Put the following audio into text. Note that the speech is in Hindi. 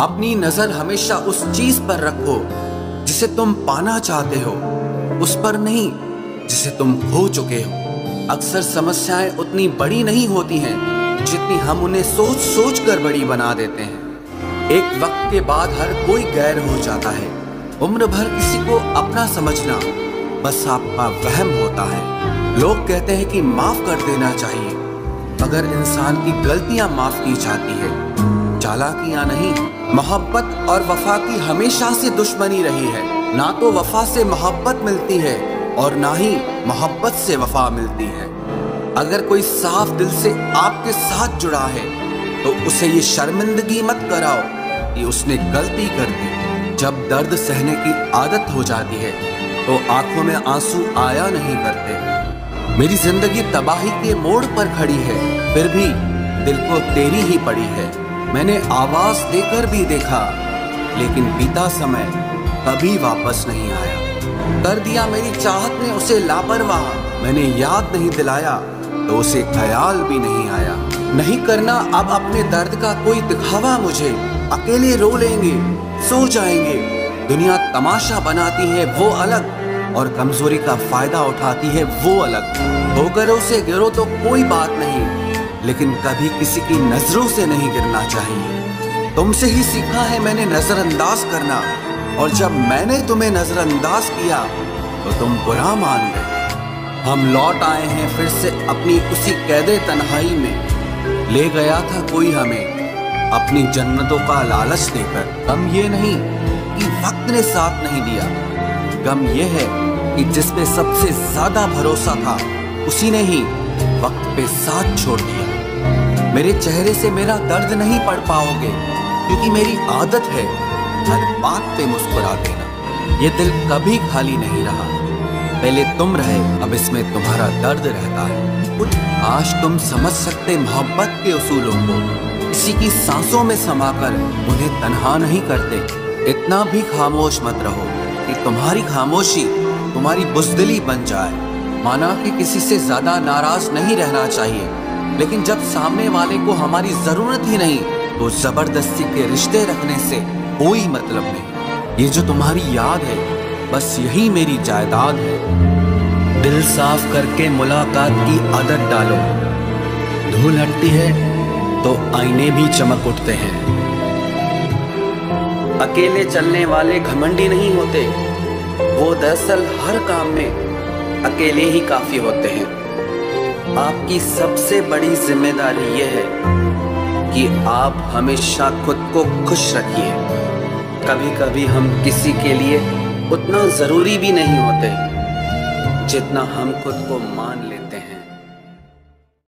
अपनी नजर हमेशा उस चीज पर रखो जिसे तुम पाना चाहते हो, उस पर नहीं जिसे तुम खो चुके हो। अक्सर समस्याएं उतनी बड़ी नहीं होती हैं जितनी हम उन्हें सोच सोच कर बड़ी बना देते हैं। एक वक्त के बाद हर कोई गैर हो जाता है। उम्र भर किसी को अपना समझना बस आपका वहम होता है। लोग कहते हैं कि माफ कर देना चाहिए, मगर इंसान की गलतियां माफ की जाती है, चालाकियां नहीं। मोहब्बत और वफा की हमेशा से दुश्मनी रही है। ना तो वफा से मोहब्बत मिलती है और ना ही मोहब्बत से वफा मिलती है। अगर कोई साफ दिल से आपके साथ जुड़ा है तो उसे ये शर्मिंदगी मत कराओ कि उसने गलती कर दी। जब दर्द सहने की आदत हो जाती है तो आंखों में आंसू आया नहीं करते। मेरी जिंदगी तबाही के मोड़ पर खड़ी है, फिर भी दिल को तेरी ही पड़ी है। मैंने आवाज देकर भी देखा, लेकिन बीता समय कभी वापस नहीं आया। कर दिया मेरी चाहत ने उसे लापरवाह, मैंने याद नहीं दिलाया तो उसे ख्याल भी नहीं आया। नहीं करना अब अपने दर्द का कोई दिखावा मुझे। अकेले रो लेंगे, सो जाएंगे। दुनिया तमाशा बनाती है वो अलग, और कमजोरी का फायदा उठाती है वो अलग। ठोकरों से गिरो तो कोई बात नहीं, लेकिन कभी किसी की नजरों से नहीं गिरना चाहिए। तुमसे ही सीखा है मैंने नजरअंदाज करना, और जब मैंने तुम्हें नजरअंदाज किया तो तुम बुरा मान गए। हम लौट आए हैं फिर से अपनी उसी कैदे तन्हाई में। ले गया था कोई हमें अपनी जन्नतों का लालच देकर। गम ये नहीं कि वक्त ने साथ नहीं दिया, गम ये है कि जिस पे सबसे ज्यादा भरोसा था उसी ने ही वक्त पे साथ छोड़ दिया। मेरे चेहरे से मेरा दर्द नहीं पढ़ पाओगे, क्योंकि मेरी आदत है हर बात पे मुस्कुरा देना। ये दिल कभी खाली नहीं रहा, पहले तुम रहे, अब इसमें तुम्हारा दर्द रहता है। आज तुम समझ सकते मोहब्बत के उसूलों को, किसी की सांसों में समाकर उन्हें तन्हा नहीं करते। इतना भी खामोश मत रहो कि तुम्हारी खामोशी तुम्हारी बुज़दिली बन जाए। माना कि किसी से ज्यादा नाराज नहीं रहना चाहिए, लेकिन जब सामने वाले को हमारी जरूरत ही नहीं तो जबरदस्ती के रिश्ते रखने से कोई मतलब नहीं। ये जो तुम्हारी याद है बस यही मेरी जायदाद है। दिल साफ करके मुलाकात की आदत डालो, धूल हटती है तो आईने भी चमक उठते हैं। अकेले चलने वाले घमंडी नहीं होते, वो दरअसल हर काम में अकेले ही काफी होते हैं। आपकी सबसे बड़ी जिम्मेदारी ये है कि आप हमेशा खुद को खुश रखिए। कभी कभी हम किसी के लिए उतना जरूरी भी नहीं होते जितना हम खुद को मान लेते हैं।